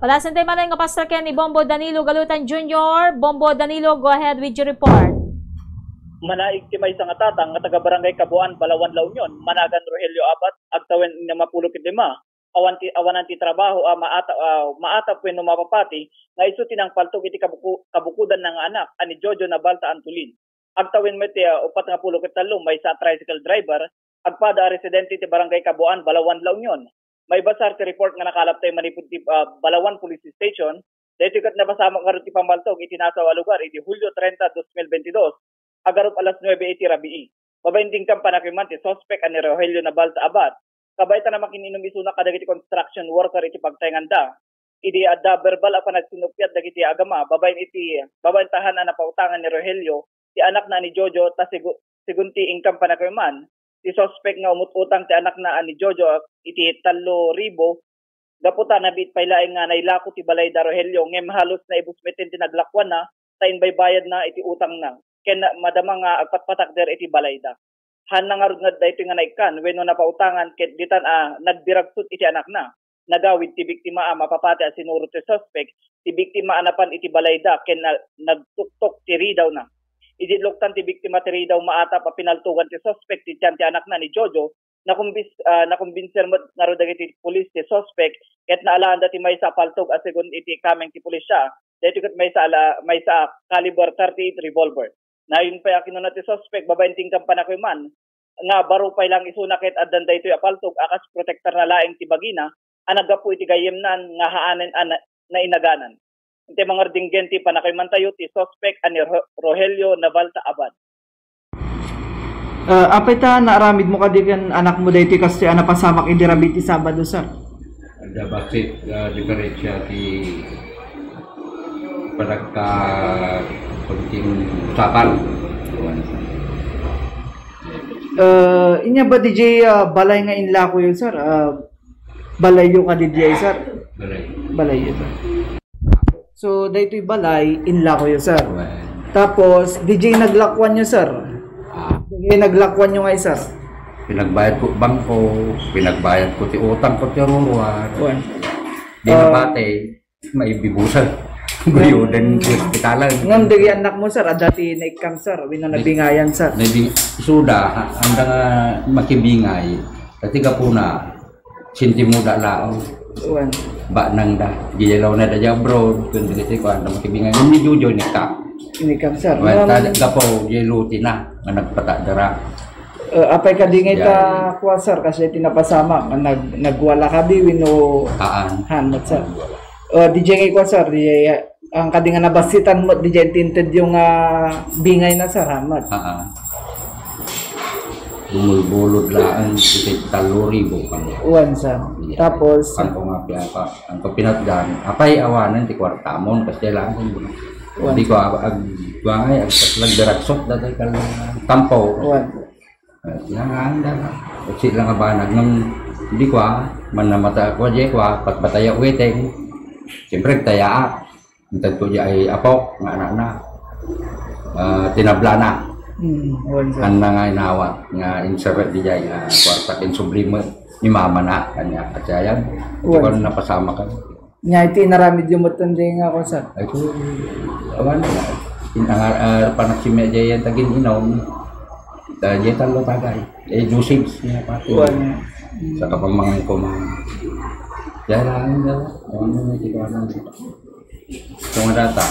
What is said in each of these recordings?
Palasan tayo malay nga Pastor Ken ni Bombo Danilo Galutan Jr. Bombo Danilo, go ahead with your report. Manaig ti may nga tatang nga taga Barangay Kabuan, Balawan, La Union, Managan Rogelio Abat, agtawen na mapulok lima. Awanan ti trabaho maata pwen no mapapati nga isu tinang paltog iti kabukudan ng anak ani Jojo na Balta Antulin. Agtawen met ti 43 may sa tricycle driver agpada residente ti Barangay Kabuan, Balawan, La Union. May basar ti report nga nakalap tayo manipud ti Balawan Police Station. Dahil kat nabasama nga ti pamaltog iti nasa lugar iti Hulyo 30, 2022 agarop alas 9 iti rabii. Babainding kang panakiman ti suspect ani Rogelio na Balta Abad. Kabayta na makininom isuna kadagiti construction worker iti pagtaynganda. Idi adda verbal apan nagsinupyat dagiti agama babayin tahanan na pautangan ni Rogelio ti anak na ni Jojo ta sigunti ingkam panakiman. Ti suspect nga umututang ti anak na ani Jojo iti 3,000 gaputa na bit paylaing nga nailako ti balay da Rogelio ngem halos na ibusmetin ti naglakwan na tayin baybayad na iti utang na. Ken madama nga agpatpatak der iti balay da. Han nga rudngad daytoy nga naikan wenno napautangan ket ditan nagbiragsut iti anak na. Nagawid ti biktima mapapati a sinuro ti suspect ti biktima anapan iti balayda ken nagtuktok ti ridaw na. Idiloktan ti biktima ti ridaw maata pa pinaltugan ti suspect ti tiyan ti anak na ni Jojo nakumbinser mo nga ro dagiti pulis ti suspect ket naalaan ti may sa paltog asigon iti kameng ti pulisya. Daytoy ket may sa caliber 38 revolver. Nayon pa yakin na ti suspect babainting kampanakuman nga baro pa lang isuna ket addan daytoy apaltog akas protector na laeng ti bagina anagapo iti gayemnan nga haanen na inaganan. Iti mga rdinggen ti panakayman tayo ti suspect ani Rogelio na Balta Abad. Apay ta naaramid mo kadikan anak mo daytoy kasi ana pasamak iti rabi ti Sabado sir. Ada basit diferensya ti padagka pagting usapan. Inya ba DJ balay nga inla ko yun sir? Balay yung ka DJ sir? Balay yun sir. So daytoy balay inla ko yun sir. Tapos DJ naglakwan nyo sir. DJ naglakwan nyo nga sir. Pinagbayad ko bangko, pinagbayad ko ti utang ko ti ruruan. Di napate, maibibusan. Guyo din hospitalan. Ngam dagi anak mo sir, dati naikam sir, wino nabingayan sir. Suda, anda nga makibingay. Dati ka po na, sinti mo da lao. Ba nang da, giyalaw na da dyan bro. Kung dito ko, anda makibingay. Hindi Jojo nikam. Nikam sir. Tadi ka po, giyaluti na, nga nagpatadara. Apay ka di ngay ta kuwa sir, kasi tinapasama, nagwala ka di, wino hanmat sir. DJ ngay kuwa sir, ang kadingan nabasitan mo DJ tinted yung bingay na sa ramat. Bumulbulod lang iti 3,000 kan. Uwan sir. Tapos ang nga pa ang pinatgan apay awanan ti kwartamon kasi lang hindi ko agwangay agpatlag daragsot datay kal tampo. Uwan. Yang anda kasi lang abanag ng hindi ko man namata ko je ko pagbataya weteng. Siyempre taya Intad ko ay apok, nga anak na, tinabla na. Ang nga inawat, nga insert di jay, kwarta kin sublime, ni mama na, kanya katsayan. Hindi ko napasama ka. Nga iti naramid yung matanda nga ako sa. Ay ko, awan na. Panak si medya yan tagin inom. Dahil yan talo tagay. Jusigs niya pati. Sa kapamangin ko mga. Dahil lang daw. Awan na may kikawanan dito. Kung data,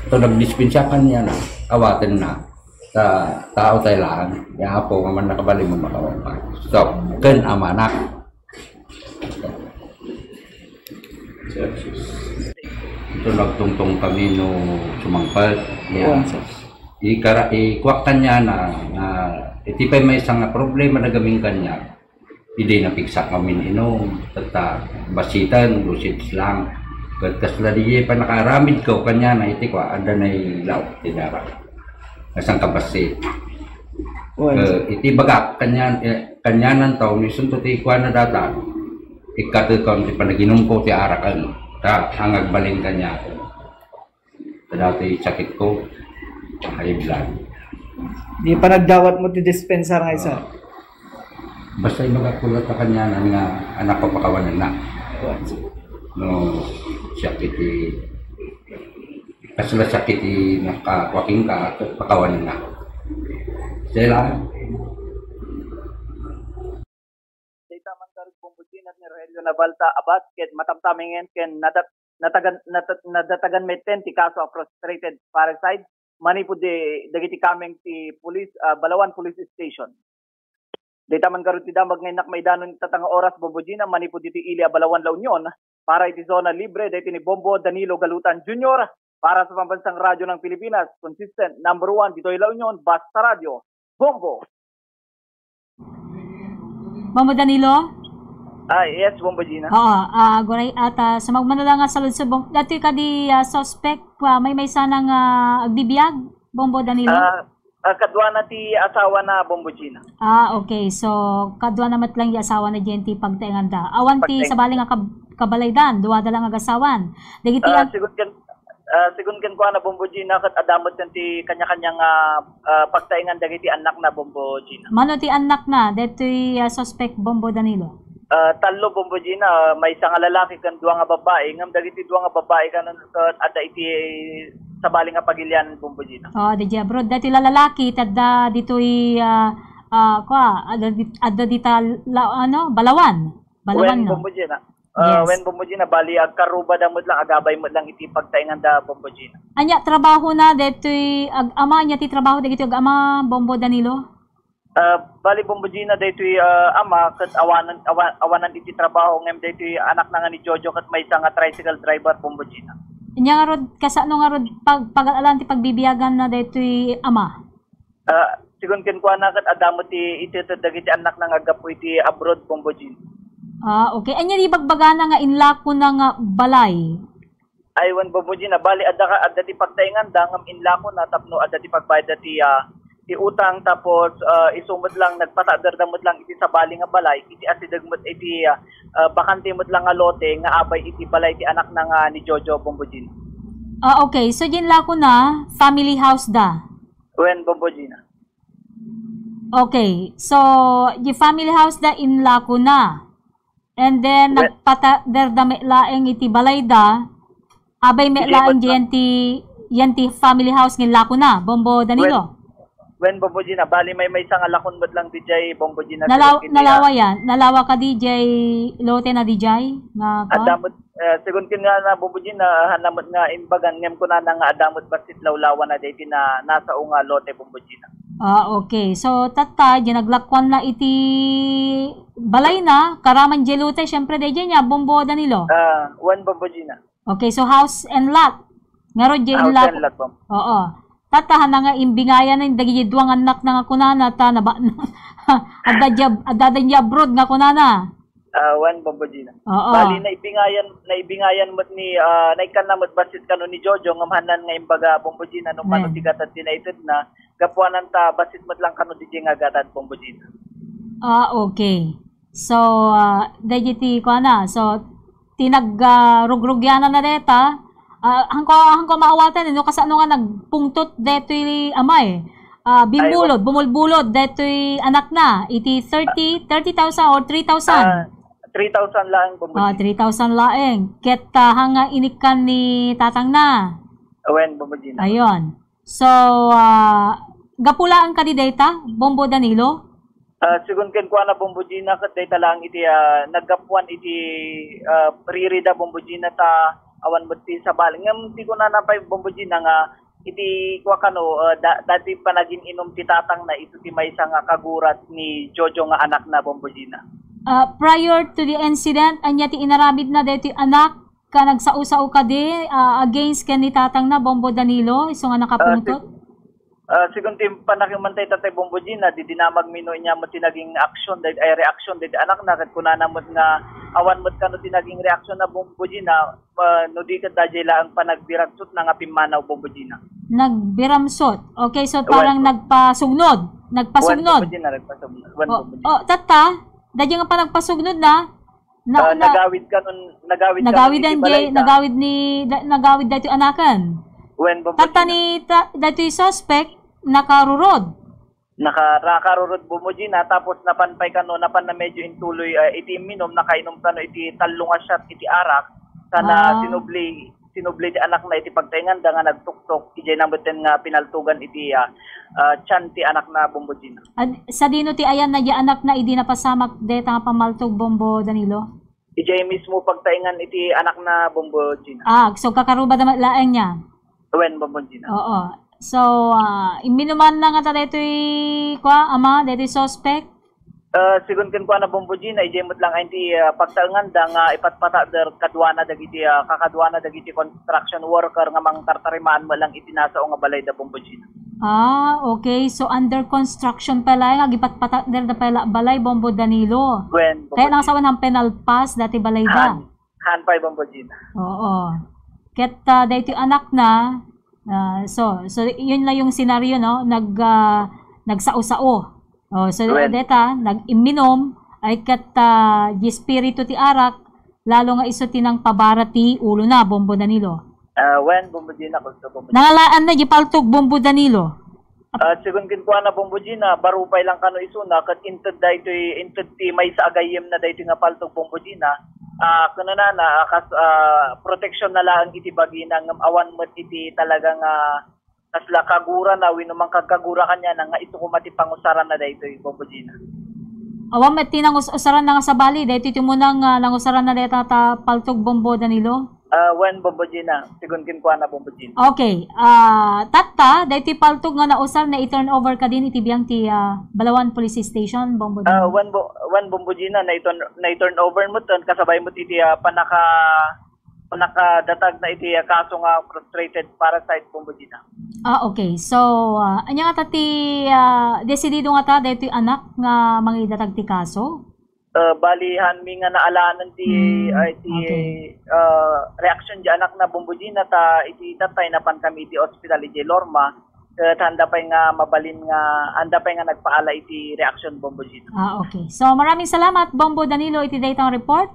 ito nagdispensyakan niya na, awatin na sa tao tayo lang, kaya po naman nakabali mo makawampan. So, ken amanak. Ito nagtungtong kami no sumangpal. Ikuwaktan niya na itipay may isang problema na gaming kanya. Hindi napiksa kami inom, tata basitan, lusits lang. Pagkas ladiye pa nakaramid ko kanya na iti ko ada na ilaw tinara asang kabasit iti bagak kanya nan taw ni sunto ti ko na data ikatu ko ti panaginom ko ti arakan ta hangag baling kanya dati sakit ko high blood di pa nagdawat mo ti dispenser nga isa basta magakulat ka kanya nga anak ko pakawanan na no sakit kasla sakit nakawaking ka at pakawanin na. Sila Data man karug Bombojina ni Rogelio Navalta abasket matamtamingen ken nadatagan may 10 ti kaso of frustrated parasite manipud dagiti kameng ti police Balawan Police Station. Data man karug ti damag ngay nakmaidanon tatanga oras Bombojina manipud iti Ilia Balawan La Union para iti zona libre dati ni Bombo Danilo Galutan Jr. para sa pambansang radyo ng Pilipinas, consistent number 1 dito La Union, Basta Radio, Bombo. Bombo Danilo? Yes, Bombojina. Oo, guray at sa magmanala nga sa lunsubong. Dati ka di suspect, may sanang agbibiyag, Bombo Danilo? Kadwa na ti asawa na Bombojina. Okay. So, kadwa na matlang yung asawa na Genti pagtainganda. Awan ti sa baling nga kabalaydan, duwada lang agasawan. Dagiti sigun ken ko na Bombojina kat adamot ken ti kanya-kanyang pagtaingan dagiti anak na Bombojina. Mano ti anak na detoy suspect Bombo Danilo? Talo Bombojina, may isang lalaki kan duwa nga babae, ngam dagiti duwa nga babae kanon ada iti sa baling nga pagilyan Bombojina. Di abroad dati lalaki tadda ditoy adda dita Balawan When no. Bombojina. Yes. When Bombojina bali agkaruba damod lang agabay mo lang iti pagtaingan da Bombojina. Anya trabaho na detoy ama nya ti trabaho dagiti ama Bombo Danilo? Bali Bombojina daytoy ama ket awanan iti trabaho ngem daytoy anak na nga ni Jojo ket may isang tricycle driver Bombojina. Nya nga rod kasano nga rod pag-alalan ti pagbibiyagan na daytoy ama. Sigun ken kuana ket adamot ti iti dagiti anak na nga gapu iti abroad Bombojina. Okay. Anya di bagbagana nga inlako na nga balay. Aywan Bombojina bali adda ti pagtaingan da ngam inlako na tapno adda ti pagbayad ti utang tapos isumod lang nagpatadardamod lang iti sa bali nga balay iti asidagmot iti bakante mod lang nga lote nga abay iti balay ti anak na nga ni Jojo Bombojina. Okay, so ginlako na family house da. When Bombojina. Okay, so yung family house da inlako na. And then nagpatadardame laeng iti balay da. Abay me laeng yanti family house ginlako na, Bombo Danilo. When Bombojina, bali may isang alakon mo lang DJ Bombojina. Nalawa yan? Nalawa ka DJ lote na DJ? Adamot, sigun kin nga na Bombojina, hanamot nga imbagan, ngem ko na nga adamot basit lawlawan na dito na nasa unga lote Bombojina. Okay. So, tata, naglakwan na iti balay na, karaman jelote, syempre DJ niya, Bombo Danilo? When Bombojina. Okay, so house and lot. Ngaro J lot. House and lot, Bom. Oo. Tatahan na nga imbingayan na dagi duwang anak na nga kunana ta na ba adda niya abroad nga kunana. When Bombojina. Oo. Bali naibingayan mo ni naikan na mod basit kanu ni Jojo ngamahanan nga imbaga Bombojina no mano tigatad United na gapuanan ta basit mod lang kanu di nga gatad Bombojina. Okay. So dagiti kuana so rugrugyanan na deta. Hangko maawatan no kasano nga nagpungtot detoy amay. Bumulbulod detoy anak na iti 30,000 or 3,000. 3,000 lang Bombojina. 3,000 laeng. Ket hanga inikan ni tatang na. When Bombojina. Ayon. So gapulaan ka di data Bombo Danilo? Sigun ken kuana Bombojina ket data lang iti naggapuan iti pririda Bombojina ta awan mo ti sa baling ngam ti ko na napay Bombojina nga iti kwa kano dati pa naging inom ti tatang na ito ti maysa nga kagurat ni Jojo nga anak na Bombojina. Prior to the incident anya ti inaramid na deti anak ka nagsao-sao ka di against ken ni tatang na Bombo Danilo iso nga nakapungtot. Sigun ti panakimantay tatay Bombojina di dinamag mino niya mo tinaging action ay reaction di anak na ket kunana mo nga awan mo kano tinaging reaction na Bombojina no di ket dajela ang panagbiransot na nga pimanaw Bombojina. Nagbiramsot. Okay, so parang nagpasugnod. Bombojina nagpasugnod. Tata, dadya nga pa nagpasugnod na. Nagawid dati anakan. When Bombojina. Tata ni dati suspect nakarurod. Nakarurod Bombojina tapos napanpay kano napan na medyo intuloy iti minom nakainom kano iti talunga shot iti arak Kana sinubli ti anak na iti pagtaingan da nga nagtuktok ijay namuten nga pinaltugan iti tiyan ti anak na Bombo Gina. Sa dino ti ayan na di anak na idi napasamak deta nga pamaltog Bombo Danilo? Ijay mismo pagtaingan iti anak na Bombo Gina. So kakaruba da laeng niya? Wen Bombo Gina. Oo. So, iminuman na nga ta deto'y ama, deto'y suspect? Sigun ken ko na Bombo Gina, ijay mo't lang iti pagtaingan da nga ipatpata der kadwana dagiti kakadwana dagiti construction worker nga mang tartarimaan mo lang iti nasa nga balay da Bombo Gina. Okay. So, under construction pala, nga gipatpata der da pala balay Bombo Danilo. Wen Bombo Kaya nang sawan ang penal pass dati balay da. Hanpay Bombo Gina. Oo. Ket dito anak na, so yun lang yung senaryo, no? Nagsao-sao. So deta nag-iminom ay ket di espiritu ti arak lalo nga iso tinang pabarati ulo na Bombo Danilo. Wen Bombo Gina ko Bombo Gina. Nangalaan na gipaltog Bombo Danilo. Sigun kin ko na Bombo Gina, barupay lang kano isuna ket inted ti may sa agayem na daytoy nga paltog Bombo Gina. Kuno na protection na lang iti bagina ng awan mo iti talagang kasla kagura na winumang kagagura kanya na nga ito kumati pangusaran na dayto Bombo Gina. Awan met tinang usaran na nga sa bali dayto iti munang nangusaran na dayta ta paltog Bombo Danilo. Wen Bombo Gina, sigun kin ko na Bombo Gina. Okay. Tatta dayto paltog nga nausar na i-turn over ka din iti biyang ti Balawan Police Station Bombo Danilo. Wen Bombo Gina na i-turn over mo ton kasabay mo iti panakadatag na iti kaso nga frustrated parasite Bombo Gina. Okay. So, anya nga tati desidido nga ta dayto anak nga mangidatag ti kaso? Balihan mi nga naalanan ti reaction di anak na Bombo Gina ta iti tatay na pan kami iti hospital iti Lorma handa pa nga mabalin nga handa pa nga nagpaala iti reaction Bombo Gina. Okay. So maraming salamat Bombo Danilo iti daytang report.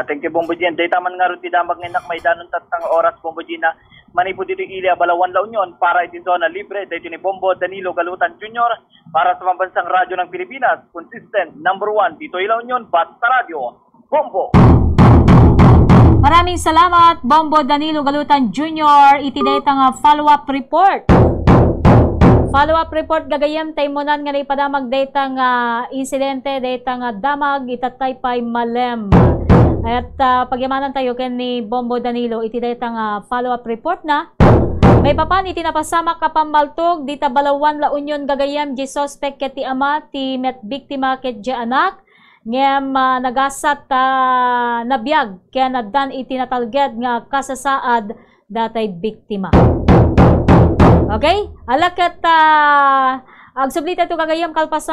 Thank you Bombo Gina. Dayta man nga ruti damag nga may danon tatang oras Bombo Gina. Manipod iti Ilya Balawan La Union para iti zona libre dayto ni Bombo Danilo Galutan Jr. para sa Pambansang Radyo ng Pilipinas, consistent number 1 dito La Union, Basta Radio, Bombo. Maraming salamat Bombo Danilo Galutan Jr. iti dayta nga follow-up report. Follow-up report gagayem taymonan nga ipadamag dayta nga insidente dayta nga damag itatay pay Malem. At pagyamanan tayo ken ni Bombo Danilo iti dayta nga follow-up report na may papan iti napasama ka pamaltog dita Balawan La Union gagayem di suspect ket ti ama ti met biktima ket di anak ngem nagasat nabiyag ken naddan iti natalged nga kasasaad datay biktima. Okay? Alakat agsublita to gagayem kalpasan